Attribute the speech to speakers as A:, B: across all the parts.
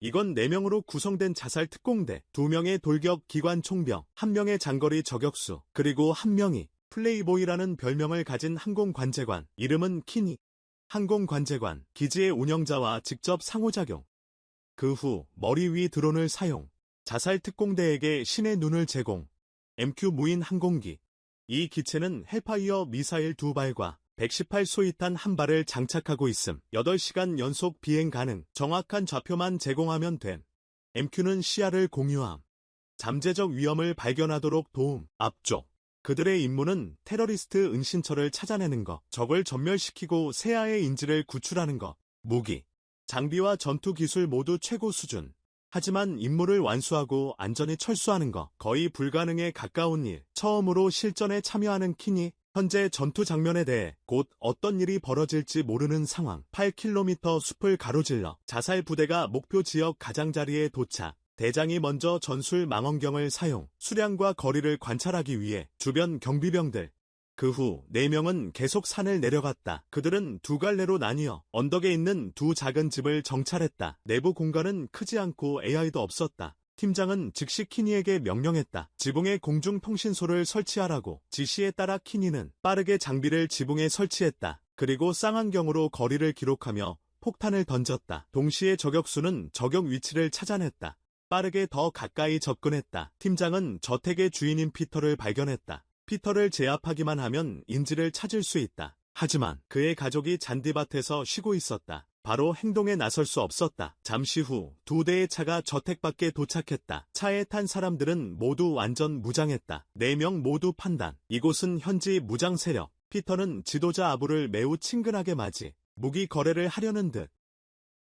A: 이건 4명으로 구성된 자살 특공대, 2명의 돌격 기관 총병, 1명의 장거리 저격수, 그리고 1명이 플레이보이라는 별명을 가진 항공관제관, 이름은 키니. 항공관제관, 기지의 운영자와 직접 상호작용. 그 후 머리 위 드론을 사용, 자살 특공대에게 신의 눈을 제공. MQ 무인 항공기. 이 기체는 헬파이어 미사일 2발과 118소위탄 1발을 장착하고 있음. 8시간 연속 비행 가능. 정확한 좌표만 제공하면 됨. MQ는 시야를 공유함. 잠재적 위험을 발견하도록 도움. 앞쪽. 그들의 임무는 테러리스트 은신처를 찾아내는 것, 적을 전멸시키고 세아의 인지를 구출하는 것. 무기, 장비와 전투 기술 모두 최고 수준. 하지만 임무를 완수하고 안전히 철수하는 것, 거의 불가능에 가까운 일. 처음으로 실전에 참여하는 키니, 현재 전투 장면에 대해 곧 어떤 일이 벌어질지 모르는 상황. 8km 숲을 가로질러 자살 부대가 목표 지역 가장자리에 도착. 대장이 먼저 전술 망원경을 사용, 수량과 거리를 관찰하기 위해 주변 경비병들. 그 후 4명은 계속 산을 내려갔다. 그들은 2갈래로 나뉘어 언덕에 있는 2 작은 집을 정찰했다. 내부 공간은 크지 않고 AI도 없었다. 팀장은 즉시 키니에게 명령했다. 지붕에 공중통신소를 설치하라고. 지시에 따라 키니는 빠르게 장비를 지붕에 설치했다. 그리고 쌍안경으로 거리를 기록하며 폭탄을 던졌다. 동시에 저격수는 저격 위치를 찾아냈다. 빠르게 더 가까이 접근했다. 팀장은 저택의 주인인 피터를 발견했다. 피터를 제압하기만 하면 인지를 찾을 수 있다. 하지만 그의 가족이 잔디밭에서 쉬고 있었다. 바로 행동에 나설 수 없었다. 잠시 후 2대의 차가 저택 밖에 도착했다. 차에 탄 사람들은 모두 완전 무장했다. 4명 모두 판단. 이곳은 현지 무장 세력. 피터는 지도자 아부를 매우 친근하게 맞이. 무기 거래를 하려는 듯.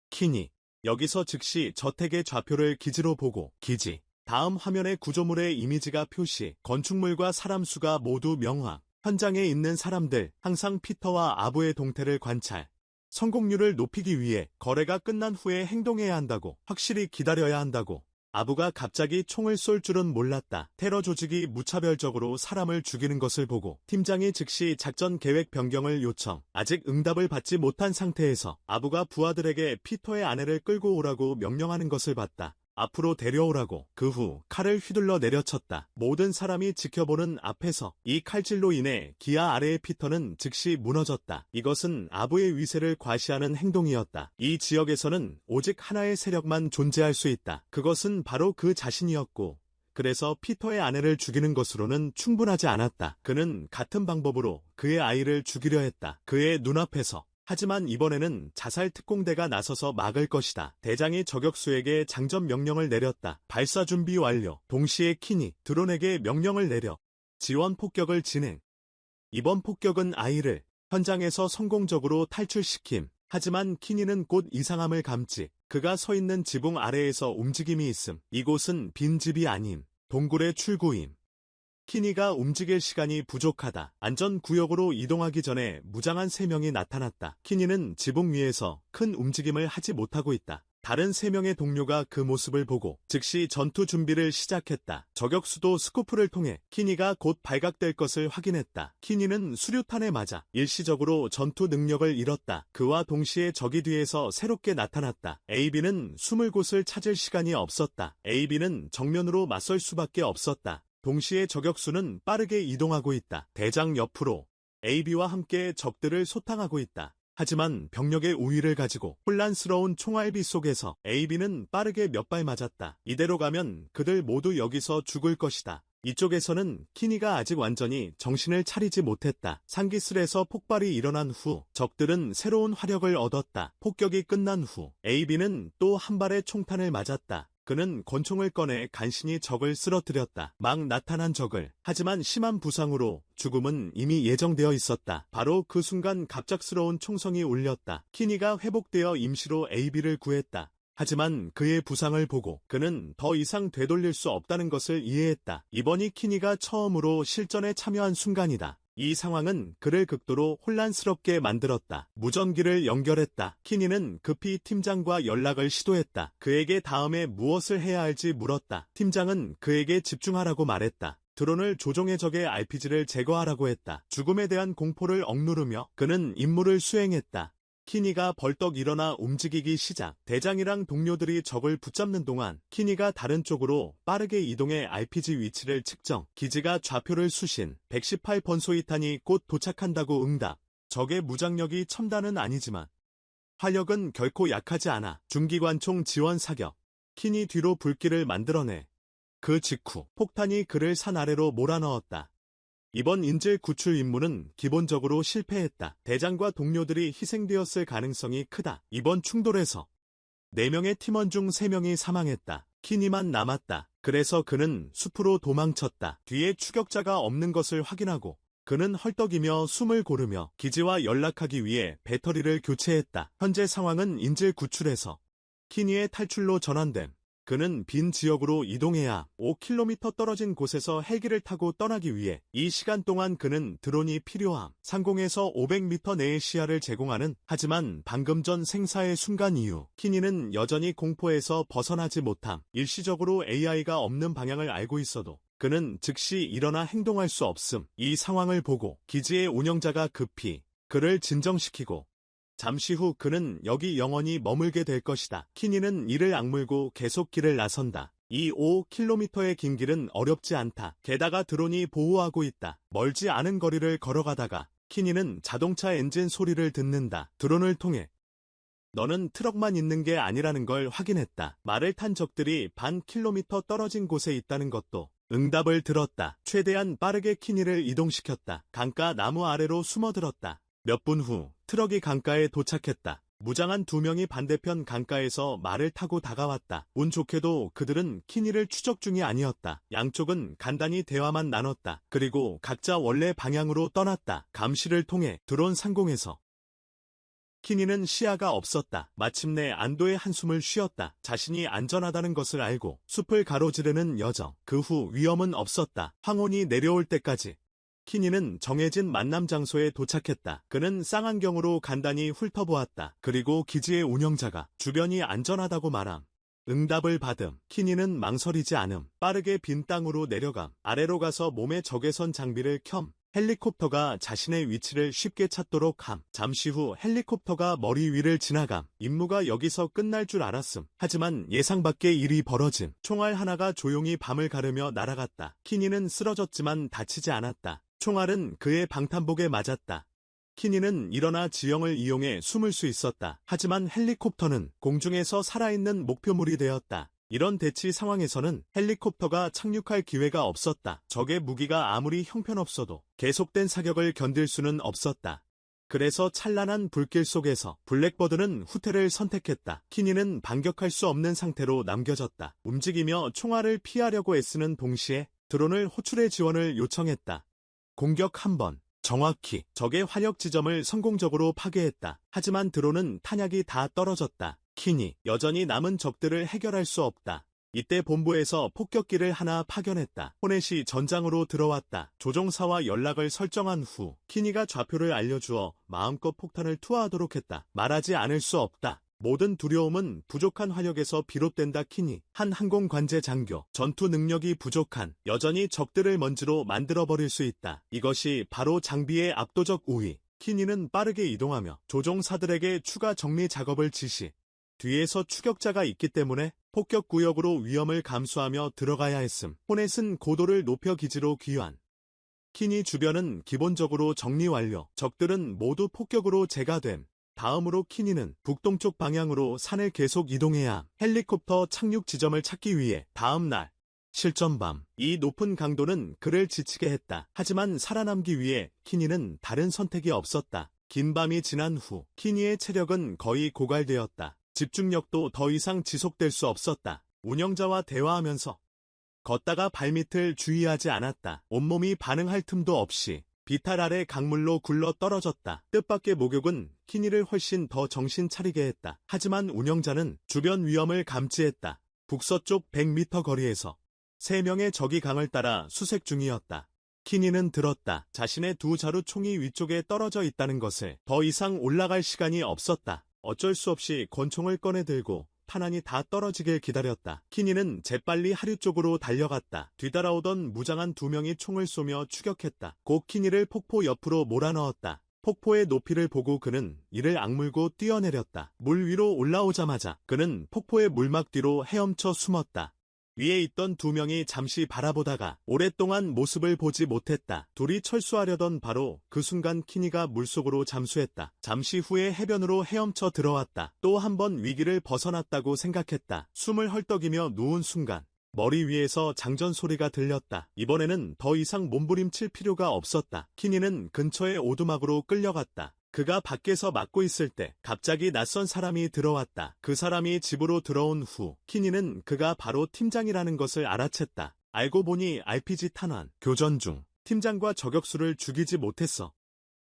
A: 키니. 여기서 즉시 저택의 좌표를 기지로 보고. 기지. 다음 화면의 구조물의 이미지가 표시. 건축물과 사람 수가 모두 명확. 현장에 있는 사람들. 항상 피터와 아부의 동태를 관찰. 성공률을 높이기 위해 거래가 끝난 후에 행동해야 한다고. 확실히 기다려야 한다고. 아부가 갑자기 총을 쏠 줄은 몰랐다. 테러 조직이 무차별적으로 사람을 죽이는 것을 보고 팀장이 즉시 작전 계획 변경을 요청. 아직 응답을 받지 못한 상태에서 아부가 부하들에게 피터의 아내를 끌고 오라고 명령하는 것을 봤다. 앞으로 데려오라고. 그 후 칼을 휘둘러 내려쳤다. 모든 사람이 지켜보는 앞에서 이 칼질로 인해 기아 아래의 피터는 즉시 무너졌다. 이것은 아부의 위세를 과시하는 행동이었다. 이 지역에서는 오직 하나의 세력만 존재할 수 있다. 그것은 바로 그 자신이었고, 그래서 피터의 아내를 죽이는 것으로는 충분하지 않았다. 그는 같은 방법으로 그의 아이를 죽이려 했다. 그의 눈앞에서. 하지만 이번에는 자살 특공대가 나서서 막을 것이다. 대장이 저격수에게 장전 명령을 내렸다. 발사 준비 완료. 동시에 키니, 드론에게 명령을 내려 지원 폭격을 진행. 이번 폭격은 아이를 현장에서 성공적으로 탈출시킴. 하지만 키니는 곧 이상함을 감지. 그가 서 있는 지붕 아래에서 움직임이 있음. 이곳은 빈집이 아님 동굴의 출구임. 키니가 움직일 시간이 부족하다. 안전구역으로 이동하기 전에 무장한 3명이 나타났다. 키니는 지붕 위에서 큰 움직임을 하지 못하고 있다. 다른 3명의 동료가 그 모습을 보고 즉시 전투 준비를 시작했다. 저격수도 스코프를 통해 키니가 곧 발각될 것을 확인했다. 키니는 수류탄에 맞아 일시적으로 전투 능력을 잃었다. 그와 동시에 적이 뒤에서 새롭게 나타났다. AB는 숨을 곳을 찾을 시간이 없었다. AB는 정면으로 맞설 수밖에 없었다. 동시에 저격수는 빠르게 이동하고 있다. 대장 옆으로 AB와 함께 적들을 소탕하고 있다. 하지만 병력의 우위를 가지고 혼란스러운 총알비 속에서 AB는 빠르게 몇 발 맞았다. 이대로 가면 그들 모두 여기서 죽을 것이다. 이쪽에서는 키니가 아직 완전히 정신을 차리지 못했다. 상기슬에서 폭발이 일어난 후 적들은 새로운 화력을 얻었다. 폭격이 끝난 후 AB는 또 한 발의 총탄을 맞았다. 그는 권총을 꺼내 간신히 적을 쓰러뜨렸다. 막 나타난 적을. 하지만 심한 부상으로 죽음은 이미 예정되어 있었다. 바로 그 순간 갑작스러운 총성이 울렸다. 키니가 회복되어 임시로 AB를 구했다. 하지만 그의 부상을 보고 그는 더 이상 되돌릴 수 없다는 것을 이해했다. 이번이 키니가 처음으로 실전에 참여한 순간이다. 이 상황은 그를 극도로 혼란스럽게 만들었다. 무전기를 연결했다. 키니는 급히 팀장과 연락을 시도했다. 그에게 다음에 무엇을 해야 할지 물었다. 팀장은 그에게 집중하라고 말했다. 드론을 조종해 적의 RPG를 제거하라고 했다. 죽음에 대한 공포를 억누르며 그는 임무를 수행했다. 키니가 벌떡 일어나 움직이기 시작. 대장이랑 동료들이 적을 붙잡는 동안 키니가 다른 쪽으로 빠르게 이동해 RPG 위치를 측정. 기지가 좌표를 수신. 118번소이탄이 곧 도착한다고 응답. 적의 무장력이 첨단은 아니지만 화력은 결코 약하지 않아. 중기관총 지원 사격. 키니 뒤로 불길을 만들어내. 그 직후 폭탄이 그를 산 아래로 몰아넣었다. 이번 인질 구출 임무는 기본적으로 실패했다. 대장과 동료들이 희생되었을 가능성이 크다. 이번 충돌에서 4명의 팀원 중 3명이 사망했다. 키니만 남았다. 그래서 그는 숲으로 도망쳤다. 뒤에 추격자가 없는 것을 확인하고 그는 헐떡이며 숨을 고르며 기지와 연락하기 위해 배터리를 교체했다. 현재 상황은 인질 구출에서 키니의 탈출로 전환됨. 그는 빈 지역으로 이동해야 5km 떨어진 곳에서 헬기를 타고 떠나기 위해 이 시간 동안 그는 드론이 필요함. 상공에서 500m 내의 시야를 제공하는 하지만 방금 전 생사의 순간 이후 키니는 여전히 공포에서 벗어나지 못함. 일시적으로 AI가 없는 방향을 알고 있어도 그는 즉시 일어나 행동할 수 없음. 이 상황을 보고 기지의 운영자가 급히 그를 진정시키고 잠시 후 그는 여기 영원히 머물게 될 것이다. 키니는 이를 악물고 계속 길을 나선다. 이 5km의 긴 길은 어렵지 않다. 게다가 드론이 보호하고 있다. 멀지 않은 거리를 걸어가다가 키니는 자동차 엔진 소리를 듣는다. 드론을 통해 너는 트럭만 있는 게 아니라는 걸 확인했다. 말을 탄 적들이 반 킬로미터 떨어진 곳에 있다는 것도 응답을 들었다. 최대한 빠르게 키니를 이동시켰다. 강가 나무 아래로 숨어들었다. 몇 분 후 트럭이 강가에 도착했다. 무장한 2명이 반대편 강가에서 말을 타고 다가왔다. 운 좋게도 그들은 키니를 추적 중이 아니었다. 양쪽은 간단히 대화만 나눴다. 그리고 각자 원래 방향으로 떠났다. 감시를 통해 드론 상공에서 키니는 시야가 없었다. 마침내 안도의 한숨을 쉬었다. 자신이 안전하다는 것을 알고 숲을 가로지르는 여정. 그 후 위험은 없었다. 황혼이 내려올 때까지 키니는 정해진 만남 장소에 도착했다. 그는 쌍안경으로 간단히 훑어보았다. 그리고 기지의 운영자가 주변이 안전하다고 말함. 응답을 받음. 키니는 망설이지 않음. 빠르게 빈 땅으로 내려감. 아래로 가서 몸에 적외선 장비를 켬. 헬리콥터가 자신의 위치를 쉽게 찾도록 함. 잠시 후 헬리콥터가 머리 위를 지나감. 임무가 여기서 끝날 줄 알았음. 하지만 예상 밖의 일이 벌어짐. 총알 하나가 조용히 밤을 가르며 날아갔다. 키니는 쓰러졌지만 다치지 않았다. 총알은 그의 방탄복에 맞았다. 키니는 일어나 지형을 이용해 숨을 수 있었다. 하지만 헬리콥터는 공중에서 살아있는 목표물이 되었다. 이런 대치 상황에서는 헬리콥터가 착륙할 기회가 없었다. 적의 무기가 아무리 형편없어도 계속된 사격을 견딜 수는 없었다. 그래서 찬란한 불길 속에서 블랙버드는 후퇴를 선택했다. 키니는 반격할 수 없는 상태로 남겨졌다. 움직이며 총알을 피하려고 애쓰는 동시에 드론을 호출해 지원을 요청했다. 공격 한 번, 정확히 적의 화력 지점을 성공적으로 파괴했다. 하지만 드론은 탄약이 다 떨어졌다. 키니, 여전히 남은 적들을 해결할 수 없다. 이때 본부에서 폭격기를 하나 파견했다. 호넷이 전장으로 들어왔다. 조종사와 연락을 설정한 후 키니가 좌표를 알려주어 마음껏 폭탄을 투하하도록 했다. 말하지 않을 수 없다. 모든 두려움은 부족한 화력에서 비롯된다. 키니, 한 항공관제 장교, 전투 능력이 부족한, 여전히 적들을 먼지로 만들어버릴 수 있다. 이것이 바로 장비의 압도적 우위. 키니는 빠르게 이동하며 조종사들에게 추가 정리 작업을 지시. 뒤에서 추격자가 있기 때문에 폭격 구역으로 위험을 감수하며 들어가야 했음. 호넷은 고도를 높여 기지로 귀환. 키니 주변은 기본적으로 정리 완료. 적들은 모두 폭격으로 제거됨. 다음으로 키니는 북동쪽 방향으로 산을 계속 이동해야 헬리콥터 착륙 지점을 찾기 위해 다음 날 실전밤. 이 높은 강도는 그를 지치게 했다. 하지만 살아남기 위해 키니는 다른 선택이 없었다. 긴 밤이 지난 후 키니의 체력은 거의 고갈되었다. 집중력도 더 이상 지속될 수 없었다. 운영자와 대화하면서 걷다가 발밑을 주의하지 않았다. 온몸이 반응할 틈도 없이 비탈 아래 강물로 굴러 떨어졌다. 뜻밖의 목욕은 키니를 훨씬 더 정신 차리게 했다. 하지만 운영자는 주변 위험을 감지했다. 북서쪽 100m 거리에서 3명의 적이 강을 따라 수색 중이었다. 키니는 들었다. 자신의 2자루 총이 위쪽에 떨어져 있다는 것을. 더 이상 올라갈 시간이 없었다. 어쩔 수 없이 권총을 꺼내 들고 탄환이 다 떨어지길 기다렸다. 키니는 재빨리 하류 쪽으로 달려갔다. 뒤따라오던 무장한 2명이 총을 쏘며 추격했다. 곧 키니를 폭포 옆으로 몰아넣었다. 폭포의 높이를 보고 그는 이를 악물고 뛰어내렸다. 물 위로 올라오자마자 그는 폭포의 물막 뒤로 헤엄쳐 숨었다. 위에 있던 두 명이 잠시 바라보다가 오랫동안 모습을 보지 못했다. 둘이 철수하려던 바로 그 순간 키니가 물속으로 잠수했다. 잠시 후에 해변으로 헤엄쳐 들어왔다. 또 한 번 위기를 벗어났다고 생각했다. 숨을 헐떡이며 누운 순간 머리 위에서 장전 소리가 들렸다. 이번에는 더 이상 몸부림칠 필요가 없었다. 키니는 근처의 오두막으로 끌려갔다. 그가 밖에서 막고 있을 때 갑자기 낯선 사람이 들어왔다. 그 사람이 집으로 들어온 후 키니는 그가 바로 팀장이라는 것을 알아챘다. 알고 보니 RPG 탄환, 교전 중 팀장과 저격수를 죽이지 못했어.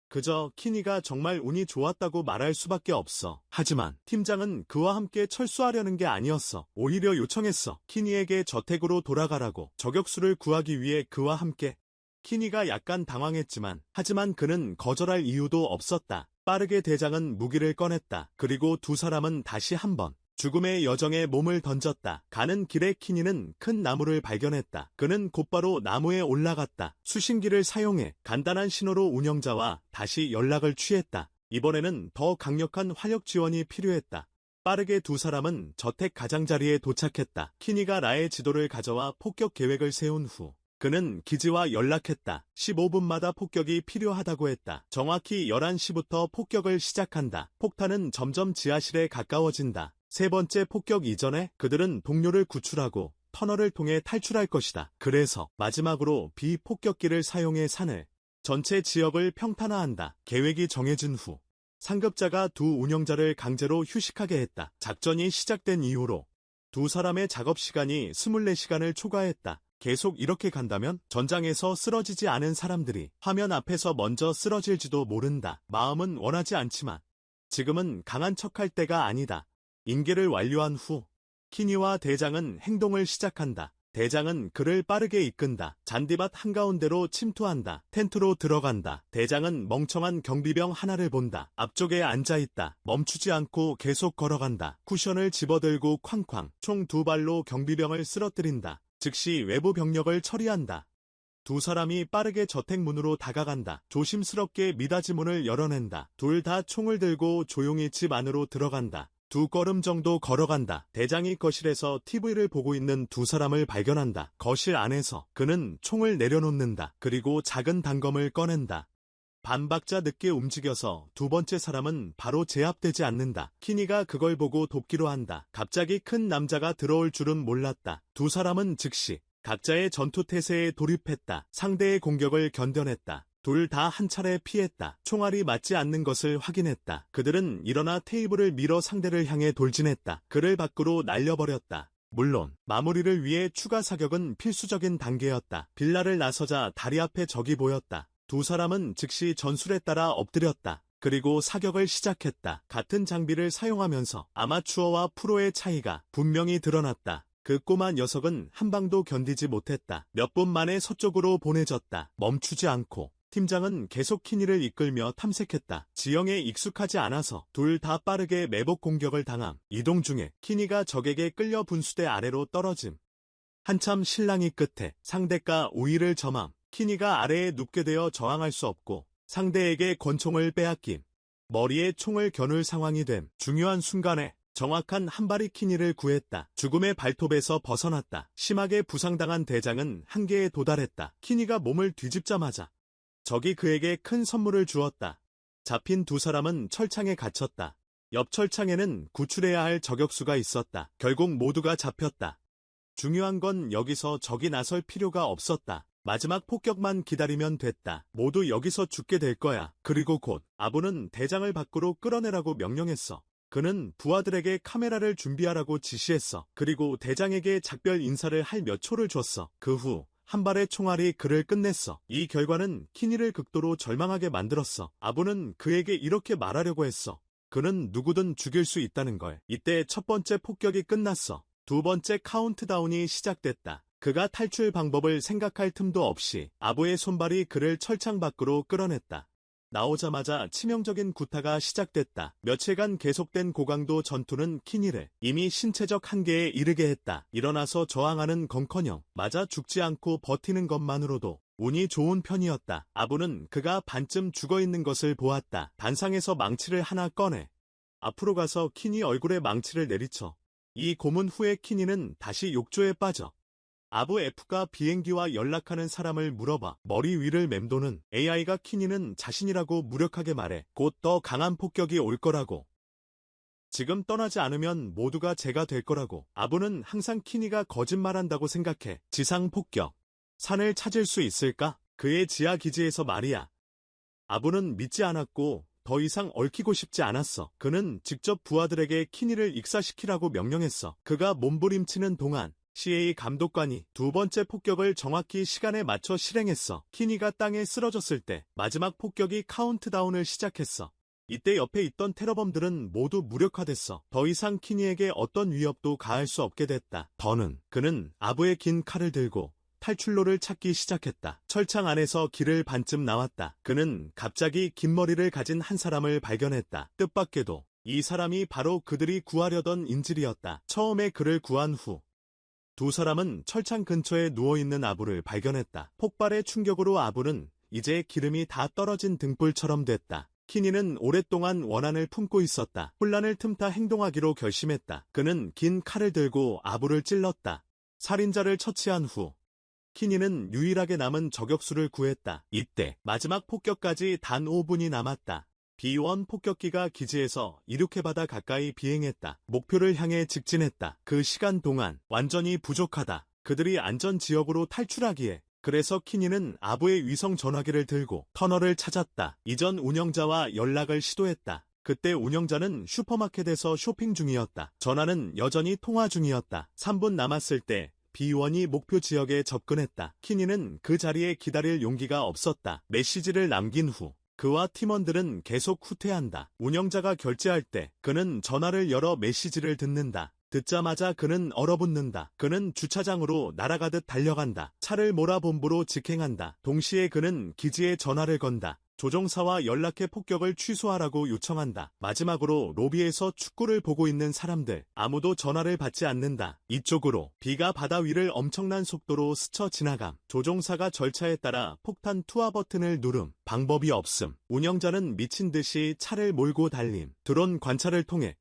A: 그저 키니가 정말 운이 좋았다고 말할 수밖에 없어. 하지만 팀장은 그와 함께 철수하려는 게 아니었어. 오히려 요청했어. 키니에게 저택으로 돌아가라고. 저격수를 구하기 위해 그와 함께. 키니가 약간 당황했지만 하지만 그는 거절할 이유도 없었다. 빠르게 대장은 무기를 꺼냈다. 그리고 두 사람은 다시 한번 죽음의 여정에 몸을 던졌다. 가는 길에 키니는 큰 나무를 발견했다. 그는 곧바로 나무에 올라갔다. 수신기를 사용해 간단한 신호로 운영자와 다시 연락을 취했다. 이번에는 더 강력한 화력 지원이 필요했다. 빠르게 두 사람은 저택 가장자리에 도착했다. 키니가 라의 지도를 가져와 폭격 계획을 세운 후 그는 기지와 연락했다. 15분마다 폭격이 필요하다고 했다. 정확히 11시부터 폭격을 시작한다. 폭탄은 점점 지하실에 가까워진다. 세 번째 폭격 이전에 그들은 동료를 구출하고 터널을 통해 탈출할 것이다. 그래서 마지막으로 비폭격기를 사용해 산을 전체 지역을 평탄화한다. 계획이 정해진 후 상급자가 두 운영자를 강제로 휴식하게 했다. 작전이 시작된 이후로 두 사람의 작업 시간이 24시간을 초과했다. 계속 이렇게 간다면 전장에서 쓰러지지 않은 사람들이 화면 앞에서 먼저 쓰러질지도 모른다. 마음은 원하지 않지만 지금은 강한 척할 때가 아니다. 인계를 완료한 후 키니와 대장은 행동을 시작한다. 대장은 그를 빠르게 이끈다. 잔디밭 한가운데로 침투한다. 텐트로 들어간다. 대장은 멍청한 경비병 하나를 본다. 앞쪽에 앉아있다. 멈추지 않고 계속 걸어간다. 쿠션을 집어들고 쾅쾅 총 두 발로 경비병을 쓰러뜨린다. 즉시 외부 병력을 처리한다. 두 사람이 빠르게 저택문으로 다가간다. 조심스럽게 미닫이 문을 열어낸다. 둘 다 총을 들고 조용히 집 안으로 들어간다. 두 걸음 정도 걸어간다. 대장이 거실에서 TV를 보고 있는 두 사람을 발견한다. 거실 안에서 그는 총을 내려놓는다. 그리고 작은 단검을 꺼낸다. 반박자 늦게 움직여서 두 번째 사람은 바로 제압되지 않는다. 키니가 그걸 보고 돕기로 한다. 갑자기 큰 남자가 들어올 줄은 몰랐다. 두 사람은 즉시 각자의 전투 태세에 돌입했다. 상대의 공격을 견뎌냈다. 둘 다 한 차례 피했다. 총알이 맞지 않는 것을 확인했다. 그들은 일어나 테이블을 밀어 상대를 향해 돌진했다. 그를 밖으로 날려버렸다. 물론 마무리를 위해 추가 사격은 필수적인 단계였다. 빌라를 나서자 다리 앞에 적이 보였다. 두 사람은 즉시 전술에 따라 엎드렸다. 그리고 사격을 시작했다. 같은 장비를 사용하면서 아마추어와 프로의 차이가 분명히 드러났다. 그 꼬마 녀석은 한 방도 견디지 못했다. 몇 분 만에 서쪽으로 보내졌다. 멈추지 않고 팀장은 계속 키니를 이끌며 탐색했다. 지형에 익숙하지 않아서 둘 다 빠르게 매복 공격을 당함. 이동 중에 키니가 적에게 끌려 분수대 아래로 떨어짐. 한참 실랑이 끝에 상대가 우위를 점함. 키니가 아래에 눕게 되어 저항할 수 없고 상대에게 권총을 빼앗김. 머리에 총을 겨눌 상황이 됨. 중요한 순간에 정확한 한 발이 키니를 구했다. 죽음의 발톱에서 벗어났다. 심하게 부상당한 대장은 한계에 도달했다. 키니가 몸을 뒤집자마자 적이 그에게 큰 선물을 주었다. 잡힌 두 사람은 철창에 갇혔다. 옆 철창에는 구출해야 할 저격수가 있었다. 결국 모두가 잡혔다. 중요한 건 여기서 적이 나설 필요가 없었다. 마지막 폭격만 기다리면 됐다. 모두 여기서 죽게 될 거야. 그리고 곧 아부는 대장을 밖으로 끌어내라고 명령했어. 그는 부하들에게 카메라를 준비하라고 지시했어. 그리고 대장에게 작별 인사를 할 몇 초를 줬어. 그 후 한 발의 총알이 그를 끝냈어. 이 결과는 키니를 극도로 절망하게 만들었어. 아부는 그에게 이렇게 말하려고 했어. 그는 누구든 죽일 수 있다는 걸. 이때 첫 번째 폭격이 끝났어. 두 번째 카운트다운이 시작됐다. 그가 탈출 방법을 생각할 틈도 없이 아부의 손발이 그를 철창 밖으로 끌어냈다. 나오자마자 치명적인 구타가 시작됐다. 며칠간 계속된 고강도 전투는 키니를 이미 신체적 한계에 이르게 했다. 일어나서 저항하는 건커녕 맞아 죽지 않고 버티는 것만으로도 운이 좋은 편이었다. 아부는 그가 반쯤 죽어있는 것을 보았다. 단상에서 망치를 하나 꺼내 앞으로 가서 키니 얼굴에 망치를 내리쳐. 이 고문 후에 키니는 다시 욕조에 빠져 아부 F가 비행기와 연락하는 사람을 물어봐 머리 위를 맴도는 AI가 키니는 자신이라고 무력하게 말해 곧 더 강한 폭격이 올 거라고. 지금 떠나지 않으면 모두가 제가 될 거라고. 아부는 항상 키니가 거짓말한다고 생각해. 지상 폭격. 산을 찾을 수 있을까? 그의 지하 기지에서 말이야. 아부는 믿지 않았고 더 이상 얽히고 싶지 않았어. 그는 직접 부하들에게 키니를 익사시키라고 명령했어. 그가 몸부림치는 동안 CA 감독관이 두 번째 폭격을 정확히 시간에 맞춰 실행했어. 키니가 땅에 쓰러졌을 때 마지막 폭격이 카운트다운을 시작했어. 이때 옆에 있던 테러범들은 모두 무력화됐어. 더 이상 키니에게 어떤 위협도 가할 수 없게 됐다. 그는 아부의 긴 칼을 들고 탈출로를 찾기 시작했다. 철창 안에서 길을 반쯤 나왔다. 그는 갑자기 긴 머리를 가진 한 사람을 발견했다. 뜻밖에도 이 사람이 바로 그들이 구하려던 인질이었다. 처음에 그를 구한 후 두 사람은 철창 근처에 누워있는 아부를 발견했다. 폭발의 충격으로 아부는 이제 기름이 다 떨어진 등불처럼 됐다. 키니는 오랫동안 원한을 품고 있었다. 혼란을 틈타 행동하기로 결심했다. 그는 긴 칼을 들고 아부를 찔렀다. 살인자를 처치한 후 키니는 유일하게 남은 저격수를 구했다. 이때 마지막 폭격까지 단 5분이 남았다. B-1 폭격기가 기지에서 이륙해 바다 가까이 비행했다. 목표를 향해 직진했다. 그 시간 동안 완전히 부족하다. 그들이 안전지역으로 탈출하기에. 그래서 키니는 아부의 위성 전화기를 들고 터널을 찾았다. 이전 운영자와 연락을 시도했다. 그때 운영자는 슈퍼마켓에서 쇼핑 중이었다. 전화는 여전히 통화 중이었다. 3분 남았을 때 B-1이 목표 지역에 접근했다. 키니는 그 자리에 기다릴 용기가 없었다. 메시지를 남긴 후 그와 팀원들은 계속 후퇴한다. 운영자가 결제할 때 그는 전화를 열어 메시지를 듣는다. 듣자마자 그는 얼어붙는다. 그는 주차장으로 날아가듯 달려간다. 차를 몰아 본부로 직행한다. 동시에 그는 기지에 전화를 건다. 조종사와 연락해 폭격을 취소하라고 요청한다. 마지막으로 로비에서 축구를 보고 있는 사람들. 아무도 전화를 받지 않는다. 이쪽으로 비가 바다 위를 엄청난 속도로 스쳐 지나감. 조종사가 절차에 따라 폭탄 투하 버튼을 누름. 방법이 없음. 운영자는 미친 듯이 차를 몰고 달림. 드론 관찰을 통해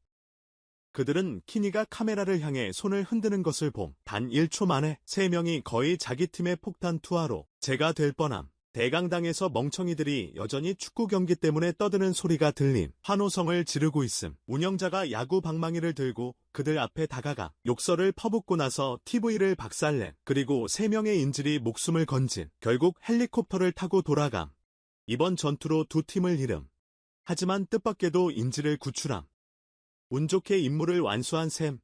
A: 그들은 키니가 카메라를 향해 손을 흔드는 것을 봄. 단 1초 만에 3명이 거의 자기 팀의 폭탄 투하로 제가 될 뻔함. 대강당에서 멍청이들이 여전히 축구 경기 때문에 떠드는 소리가 들림. 환호성을 지르고 있음. 운영자가 야구 방망이를 들고 그들 앞에 다가가 욕설을 퍼붓고 나서 TV를 박살냄. 그리고 3명의 인질이 목숨을 건진. 결국 헬리콥터를 타고 돌아감. 이번 전투로 두 팀을 잃음. 하지만 뜻밖에도 인질을 구출함. 운 좋게 임무를 완수한 셈.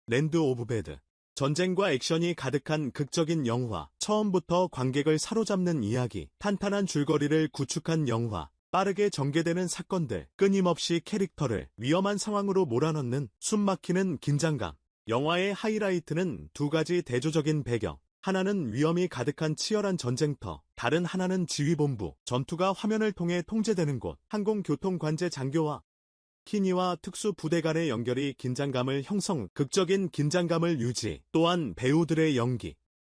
A: 랜드 오브 배드. 전쟁과 액션이 가득한 극적인 영화. 처음부터 관객을 사로잡는 이야기. 탄탄한 줄거리를 구축한 영화. 빠르게 전개되는 사건들. 끊임없이 캐릭터를 위험한 상황으로 몰아넣는 숨막히는 긴장감. 영화의 하이라이트는 두 가지 대조적인 배경. 하나는 위험이 가득한 치열한 전쟁터. 다른 하나는 지휘본부. 전투가 화면을 통해 통제되는 곳. 항공교통관제 장교와 키니와 특수부대 간의 연결이 긴장감을 형성, 극적인 긴장감을 유지, 또한 배우들의 연기.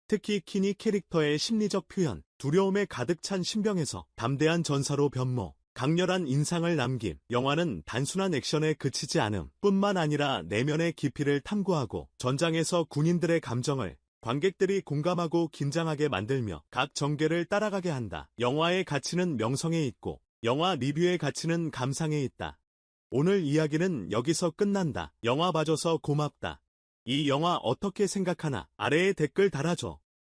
A: 특히 키니 캐릭터의 심리적 표현, 두려움에 가득 찬 신병에서 담대한 전사로 변모, 강렬한 인상을 남김. 영화는 단순한 액션에 그치지 않음 뿐만 아니라 내면의 깊이를 탐구하고 전장에서 군인들의 감정을 관객들이 공감하고 긴장하게 만들며 각 전개를 따라가게 한다. 영화의 가치는 명성에 있고 영화 리뷰의 가치는 감상에 있다. 오늘 이야기는 여기서 끝난다. 영화 봐줘서 고맙다. 이 영화 어떻게 생각하나? 아래에 댓글 달아줘.